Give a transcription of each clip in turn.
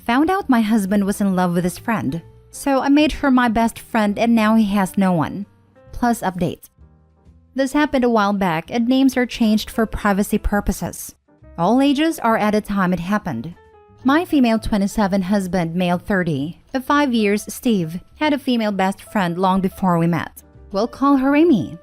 Found out my husband was in love with his friend, so I made her my best friend and now he has no one. Plus update. This happened a while back and names are changed for privacy purposes. All ages are at the time it happened. My female 27 husband, male 30, of 5 years, Steve, had a female best friend long before we met. We'll call her Amy.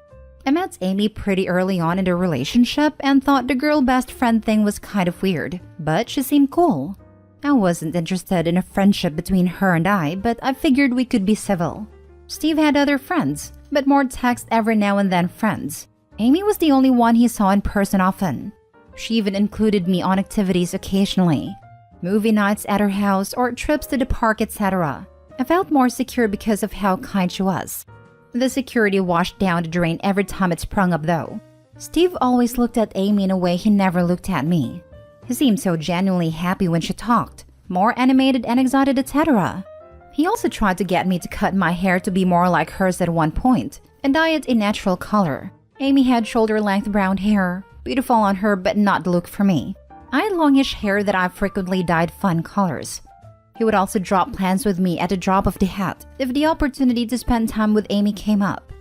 I met Amy pretty early on in the relationship and thought the girl best friend thing was kind of weird, but she seemed cool. I wasn't interested in a friendship between her and I, but I figured we could be civil. Steve had other friends, but more text every now and then friends. Amy was the only one he saw in person often. She even included me on activities occasionally. Movie nights at her house or trips to the park, etc. I felt more secure because of how kind she was. The security washed down the drain every time it sprung up though. Steve always looked at Amy in a way he never looked at me. He seemed so genuinely happy when she talked, more animated and excited, etc. He also tried to get me to cut my hair to be more like hers at one point and dye it a natural color. Amy had shoulder-length brown hair, beautiful on her but not the look for me. I had longish hair that I frequently dyed fun colors. He would also drop plans with me at the drop of the hat if the opportunity to spend time with Amy came up.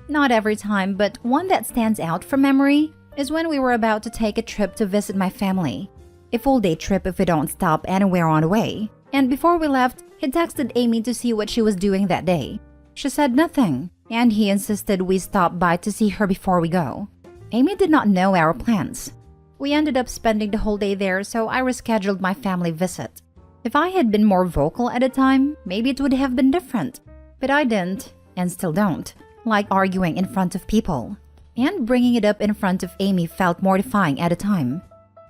Not every time, but one that stands out from memory is when we were about to take a trip to visit my family. A full-day trip if we don't stop anywhere on the way. And before we left, he texted Amy to see what she was doing that day. She said nothing, and he insisted we stop by to see her before we go. Amy did not know our plans. We ended up spending the whole day there, so I rescheduled my family visit. If I had been more vocal at the time, maybe it would have been different. But I didn't, and still don't, like arguing in front of people. And bringing it up in front of Amy felt mortifying at the time.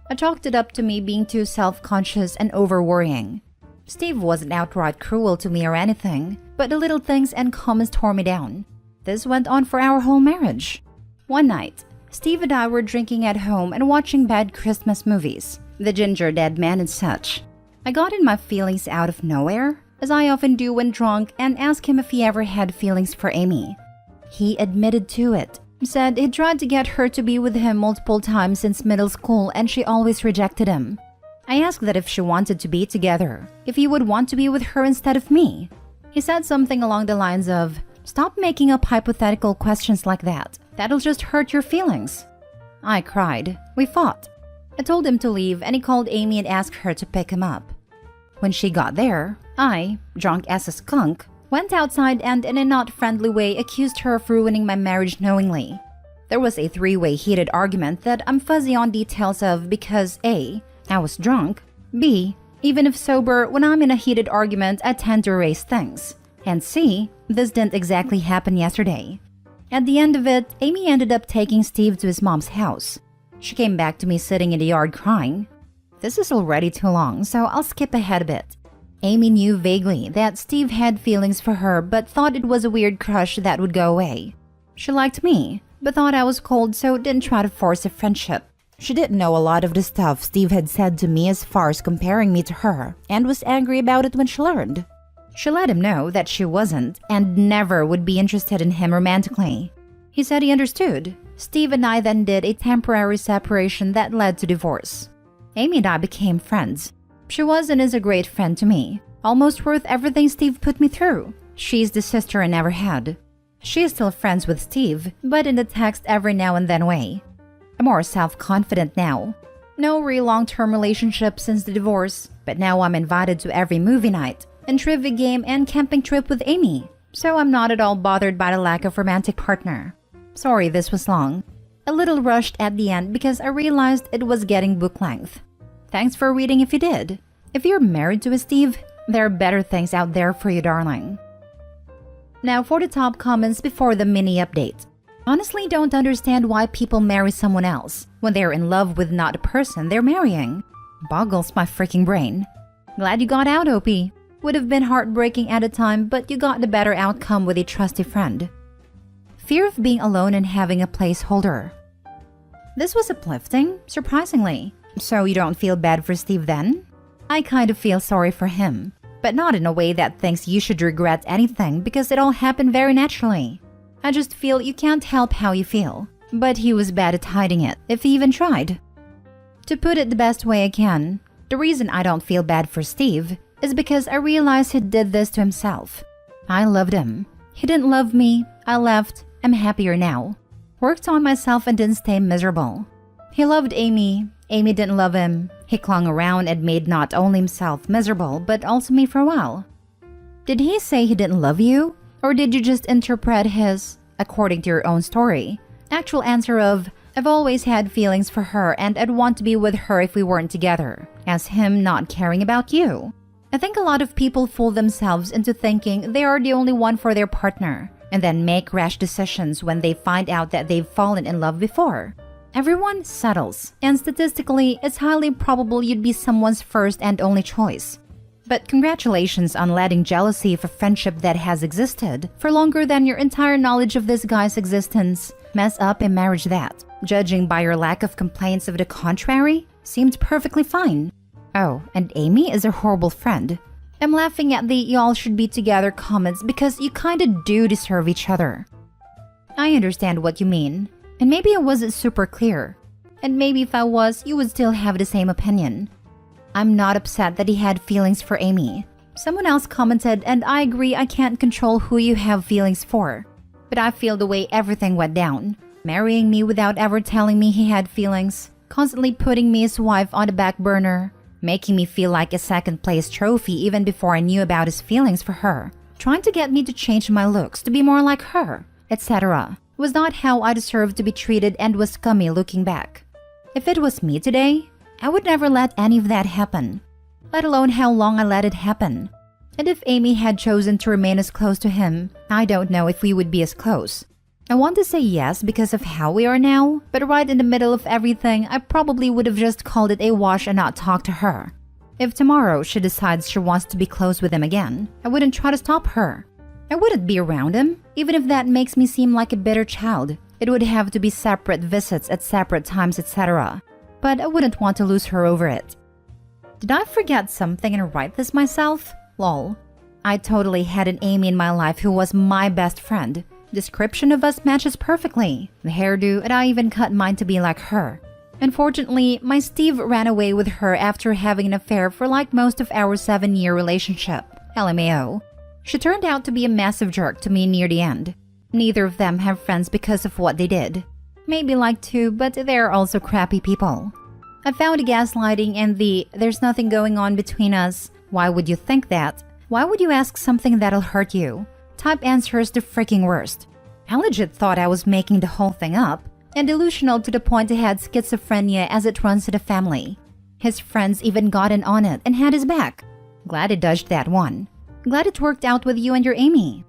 I chalked it up to me being too self-conscious and over-worrying. Steve wasn't outright cruel to me or anything, but the little things and comments tore me down. This went on for our whole marriage. One night, Steve and I were drinking at home and watching bad Christmas movies, The Ginger Dead Man and such. I got in my feelings out of nowhere, as I often do when drunk, and asked him if he ever had feelings for Amy. He admitted to it, said he tried to get her to be with him multiple times since middle school and she always rejected him. I asked that if she wanted to be together, if he would want to be with her instead of me. He said something along the lines of, "Stop making up hypothetical questions like that. That'll just hurt your feelings." I cried. We fought. I told him to leave and he called Amy and asked her to pick him up. When she got there, I, drunk as a skunk, went outside and in a not friendly way accused her of ruining my marriage knowingly. There was a three-way heated argument that I'm fuzzy on details of because A, I was drunk, B, even if sober, when I'm in a heated argument I tend to erase things, and C, this didn't exactly happen yesterday. At the end of it, Amy ended up taking Steve to his mom's house. She came back to me sitting in the yard crying. This is already too long, so I'll skip ahead a bit. Amy knew vaguely that Steve had feelings for her but thought it was a weird crush that would go away. She liked me, but thought I was cold so didn't try to force a friendship. She didn't know a lot of the stuff Steve had said to me as far as comparing me to her, and was angry about it when she learned. She let him know that she wasn't and never would be interested in him romantically. He said he understood. Steve and I then did a temporary separation that led to divorce. Amy and I became friends. She was and is a great friend to me, almost worth everything Steve put me through. She's the sister I never had. She is still friends with Steve, but in the text every now and then way. I'm more self-confident now. No real long-term relationship since the divorce, but now I'm invited to every movie night and trivia game and camping trip with Amy, so I'm not at all bothered by the lack of romantic partner. Sorry this was long. A little rushed at the end because I realized it was getting book length. Thanks for reading if you did. If you're married to a Steve, there are better things out there for you, darling. Now for the top comments before the mini update. Honestly don't understand why people marry someone else when they're in love with not the person they're marrying. Boggles my freaking brain. Glad you got out, OP. Would have been heartbreaking at a time, but you got the better outcome with a trusty friend. Fear of being alone and having a placeholder. This was uplifting, surprisingly. So you don't feel bad for Steve then? I kind of feel sorry for him, but not in a way that thinks you should regret anything because it all happened very naturally. I just feel you can't help how you feel, but he was bad at hiding it, if he even tried. To put it the best way I can, the reason I don't feel bad for Steve is because I realized he did this to himself. I loved him. He didn't love me. I left. I'm happier now. Worked on myself and didn't stay miserable. He loved Amy. Amy didn't love him. He clung around and made not only himself miserable, but also me for a while. Did he say he didn't love you? Or did you just interpret his, according to your own story, actual answer of, I've always had feelings for her and I'd want to be with her if we weren't together, as him not caring about you? I think a lot of people fool themselves into thinking they are the only one for their partner, and then make rash decisions when they find out that they've fallen in love before. Everyone settles, and statistically, it's highly probable you'd be someone's first and only choice. But congratulations on letting jealousy of a friendship that has existed for longer than your entire knowledge of this guy's existence mess up a marriage that, judging by your lack of complaints of the contrary, seemed perfectly fine. Oh, and Amy is a horrible friend. I'm laughing at the y'all should be together comments because you kinda do deserve each other. I understand what you mean, and maybe I wasn't super clear. And maybe if I was, you would still have the same opinion. I'm not upset that he had feelings for Amy. Someone else commented, and I agree I can't control who you have feelings for. But I feel the way everything went down. Marrying me without ever telling me he had feelings, constantly putting me as wife on the back burner, making me feel like a second-place trophy even before I knew about his feelings for her, trying to get me to change my looks to be more like her, etc. was not how I deserved to be treated and was scummy looking back. If it was me today, I would never let any of that happen, let alone how long I let it happen. And if Amy had chosen to remain as close to him, I don't know if we would be as close. I want to say yes because of how we are now, but right in the middle of everything, I probably would have just called it a wash and not talked to her. If tomorrow she decides she wants to be close with him again, I wouldn't try to stop her. I wouldn't be around him, even if that makes me seem like a bitter child. It would have to be separate visits at separate times, etc. But I wouldn't want to lose her over it. Did I forget something and write this myself? Lol. I totally had an Amy in my life who was my best friend. Description of us matches perfectly. The hairdo, and I even cut mine to be like her. Unfortunately, my Steve ran away with her after having an affair for like most of our 7-year relationship. LMAO. She turned out to be a massive jerk to me near the end. Neither of them have friends because of what they did. Maybe like 2, but they're also crappy people. I found gaslighting and the "there's nothing going on between us. Why would you think that? Why would you ask something that'll hurt you?" type answers the freaking worst. I legit thought I was making the whole thing up, and delusional to the point I had schizophrenia as it runs in the family. His friends even got in on it and had his back. Glad I dodged that one. Glad it worked out with you and your Amy.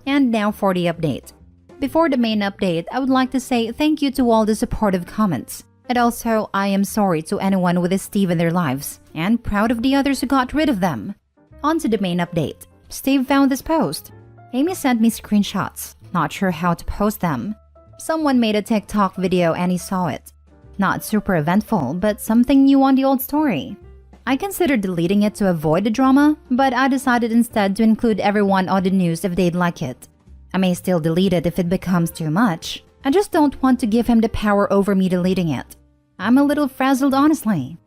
And now for the update. Before the main update, I would like to say thank you to all the supportive comments. And also, I am sorry to anyone with a Steve in their lives, and proud of the others who got rid of them. On to the main update. Steve found this post. Amy sent me screenshots. Not sure how to post them. Someone made a TikTok video and he saw it. Not super eventful, but something new on the old story. I considered deleting it to avoid the drama, but I decided instead to include everyone on the news if they'd like it. I may still delete it if it becomes too much. I just don't want to give him the power over me deleting it. I'm a little frazzled, honestly.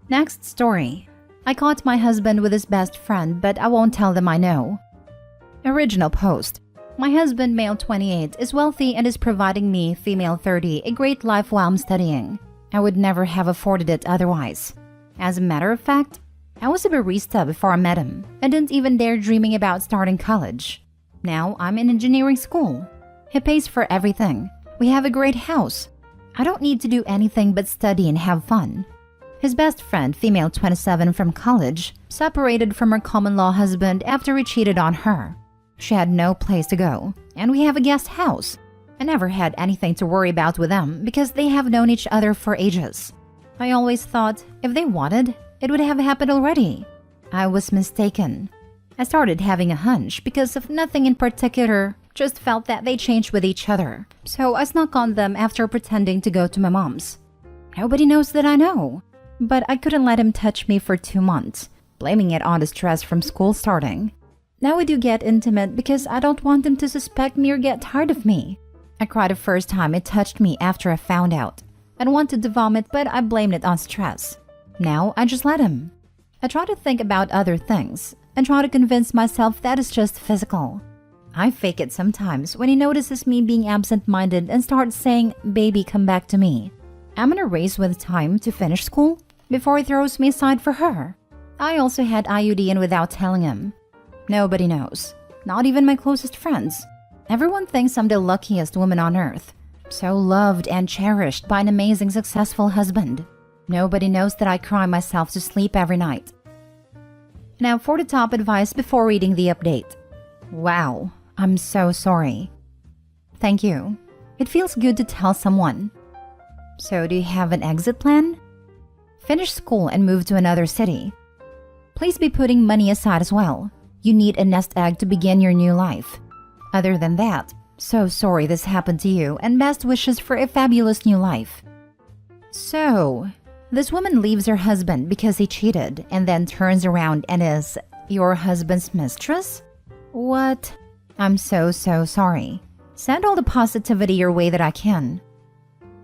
Next story. I caught my husband with his best friend, but I won't tell them I know. Original post. My husband, male 28, is wealthy and is providing me, female 30, a great life while I'm studying. I would never have afforded it otherwise. As a matter of fact, I was a barista before I met him. I didn't even dare dreaming about starting college. Now I'm in engineering school. He pays for everything. We have a great house. I don't need to do anything but study and have fun. His best friend, female 27 from college, separated from her common-law husband after he cheated on her. She had no place to go, and we have a guest house. I never had anything to worry about with them because they have known each other for ages. I always thought if they wanted, it would have happened already. I was mistaken. I started having a hunch because of nothing in particular, just felt that they changed with each other. So I snuck on them after pretending to go to my mom's. Nobody knows that I know. But I couldn't let him touch me for 2 months, blaming it on the stress from school starting. Now we do get intimate because I don't want him to suspect me or get tired of me. I cried the first time he touched me after I found out. I wanted to vomit, but I blamed it on stress. Now I just let him. I try to think about other things and try to convince myself that it's just physical. I fake it sometimes when he notices me being absent-minded and starts saying, "Baby, come back to me." I'm in a race with time to finish school before he throws me aside for her. I also had IUD in without telling him. Nobody knows, not even my closest friends. Everyone thinks I'm the luckiest woman on earth, so loved and cherished by an amazing, successful husband. Nobody knows that I cry myself to sleep every night. Now for the top advice before reading the update. Wow, I'm so sorry. Thank you. It feels good to tell someone. So do you have an exit plan? Finish school and move to another city. Please be putting money aside as well. You need a nest egg to begin your new life. Other than that, so sorry this happened to you and best wishes for a fabulous new life. So, this woman leaves her husband because he cheated and then turns around and is your husband's mistress? What? I'm so sorry. Send all the positivity your way that I can.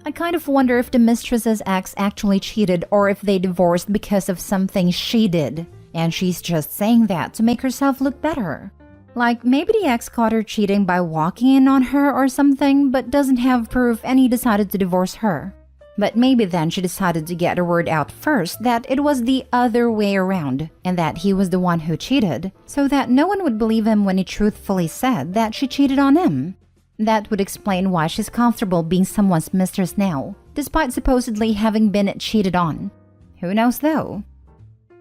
I kind of wonder if the mistress's ex actually cheated or if they divorced because of something she did, and she's just saying that to make herself look better. Like maybe the ex caught her cheating by walking in on her or something but doesn't have proof and he decided to divorce her. But maybe then she decided to get the word out first that it was the other way around and that he was the one who cheated, so that no one would believe him when he truthfully said that she cheated on him. That would explain why she's comfortable being someone's mistress now, despite supposedly having been cheated on. Who knows though?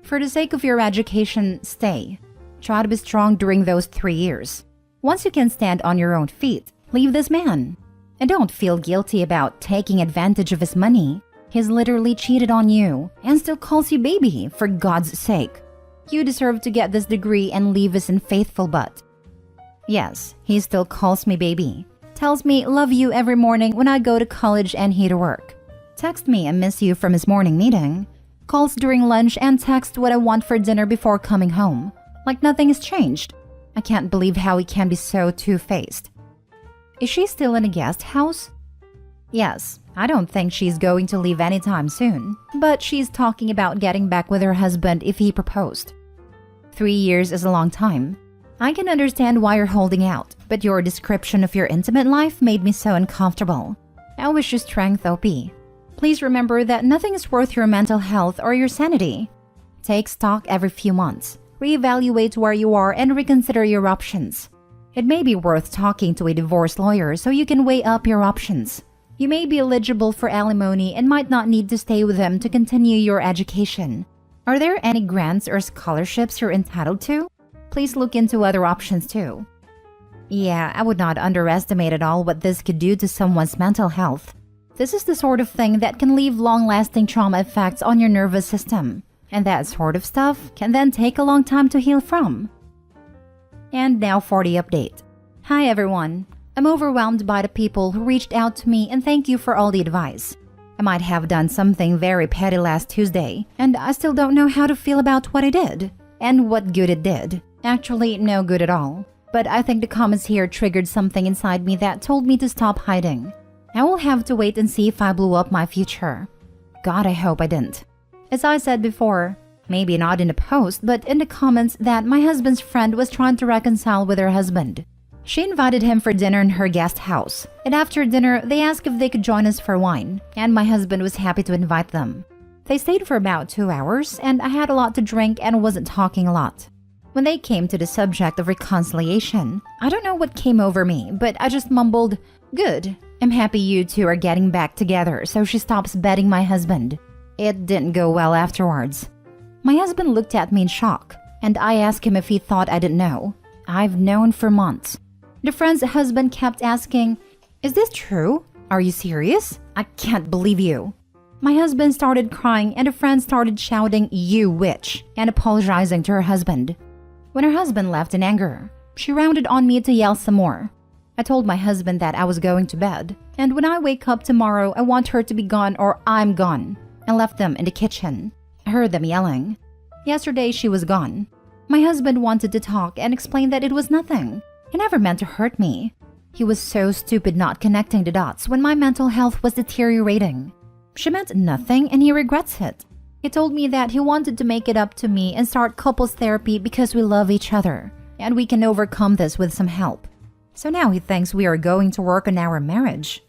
For the sake of your education, stay. Try to be strong during those 3 years. Once you can stand on your own feet, leave this man. And don't feel guilty about taking advantage of his money. He's literally cheated on you and still calls you baby, for God's sake. You deserve to get this degree and leave his unfaithful butt. Yes, he still calls me baby. Tells me love you every morning when I go to college and he to work. Text me I miss you from his morning meeting. Calls during lunch and text what I want for dinner before coming home. Like nothing has changed. I can't believe how he can be so two-faced. Is she still in a guest house? Yes, I don't think she's going to leave anytime soon, but she's talking about getting back with her husband if he proposed. 3 years is a long time. I can understand why you're holding out, but your description of your intimate life made me so uncomfortable. I wish you strength, OP. Please remember that nothing is worth your mental health or your sanity. Take stock every few months, reevaluate where you are, and reconsider your options. It may be worth talking to a divorce lawyer so you can weigh up your options. You may be eligible for alimony and might not need to stay with them to continue your education. Are there any grants or scholarships you're entitled to? Please look into other options too. Yeah, I would not underestimate at all what this could do to someone's mental health. This is the sort of thing that can leave long-lasting trauma effects on your nervous system. And that sort of stuff can then take a long time to heal from. And now for the update. Hi everyone. I'm overwhelmed by the people who reached out to me and thank you for all the advice. I might have done something very petty last Tuesday, and I still don't know how to feel about what I did. And what good it did. Actually, no good at all. But I think the comments here triggered something inside me that told me to stop hiding. I will have to wait and see if I blew up my future. God, I hope I didn't. As I said before, maybe not in the post, but in the comments that my husband's friend was trying to reconcile with her husband. She invited him for dinner in her guest house, and after dinner, they asked if they could join us for wine, and my husband was happy to invite them. They stayed for about 2 hours, and I had a lot to drink and wasn't talking a lot. When they came to the subject of reconciliation, I don't know what came over me, but I just mumbled, "Good, I'm happy you two are getting back together so she stops betting my husband." It didn't go well afterwards. My husband looked at me in shock, and I asked him if he thought I didn't know. I've known for months. The friend's husband kept asking, "Is this true? Are you serious? I can't believe you." My husband started crying and a friend started shouting, "You witch," and apologizing to her husband. When her husband left in anger, she rounded on me to yell some more. I told my husband that I was going to bed, and when I wake up tomorrow, I want her to be gone or I'm gone, and left them in the kitchen. I heard them yelling. Yesterday, she was gone. My husband wanted to talk and explain that it was nothing. He never meant to hurt me. He was so stupid not connecting the dots when my mental health was deteriorating. She meant nothing and he regrets it. He told me that he wanted to make it up to me and start couples therapy because we love each other, and we can overcome this with some help. So now he thinks we are going to work on our marriage.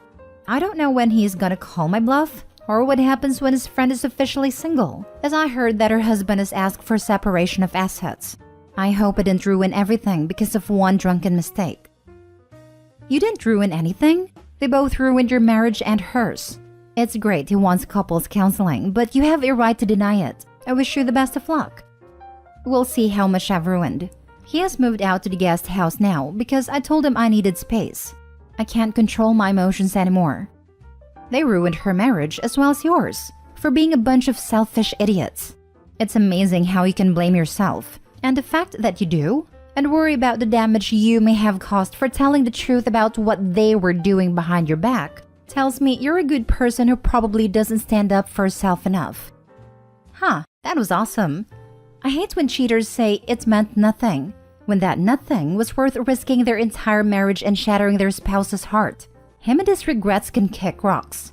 I don't know when he's gonna call my bluff, or what happens when his friend is officially single, as I heard that her husband has asked for separation of assets. I hope I didn't ruin everything because of one drunken mistake. You didn't ruin anything? They both ruined your marriage and hers. It's great he wants couples counseling, but you have a right to deny it. I wish you the best of luck. We'll see how much I've ruined. He has moved out to the guest house now because I told him I needed space. I can't control my emotions anymore. They ruined her marriage as well as yours for being a bunch of selfish idiots. It's amazing how you can blame yourself, and the fact that you do, and worry about the damage you may have caused for telling the truth about what they were doing behind your back, tells me you're a good person who probably doesn't stand up for herself enough. Huh, that was awesome. I hate when cheaters say it meant nothing, when that nothing was worth risking their entire marriage and shattering their spouse's heart. Him and his regrets can kick rocks.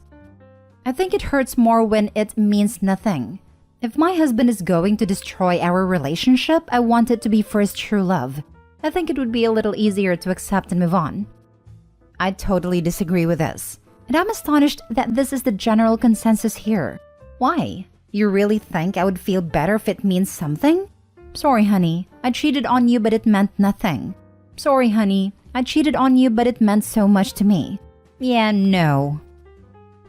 I think it hurts more when it means nothing. If my husband is going to destroy our relationship, I want it to be for his true love. I think it would be a little easier to accept and move on. I totally disagree with this, and I'm astonished that this is the general consensus here. Why? You really think I would feel better if it means something? Sorry, honey, I cheated on you, but it meant nothing. Sorry, honey, I cheated on you, but it meant so much to me. Yeah, no.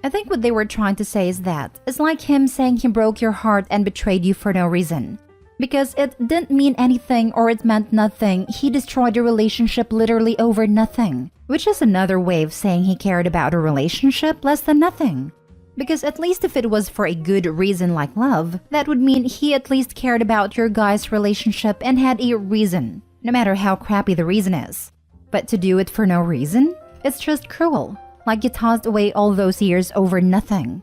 I think what they were trying to say is that it's like him saying he broke your heart and betrayed you for no reason. Because it didn't mean anything or it meant nothing, he destroyed your relationship literally over nothing. Which is another way of saying he cared about a relationship less than nothing. Because at least if it was for a good reason like love, that would mean he at least cared about your guys' relationship and had a reason, no matter how crappy the reason is. But to do it for no reason? It's just cruel. Like you tossed away all those years over nothing.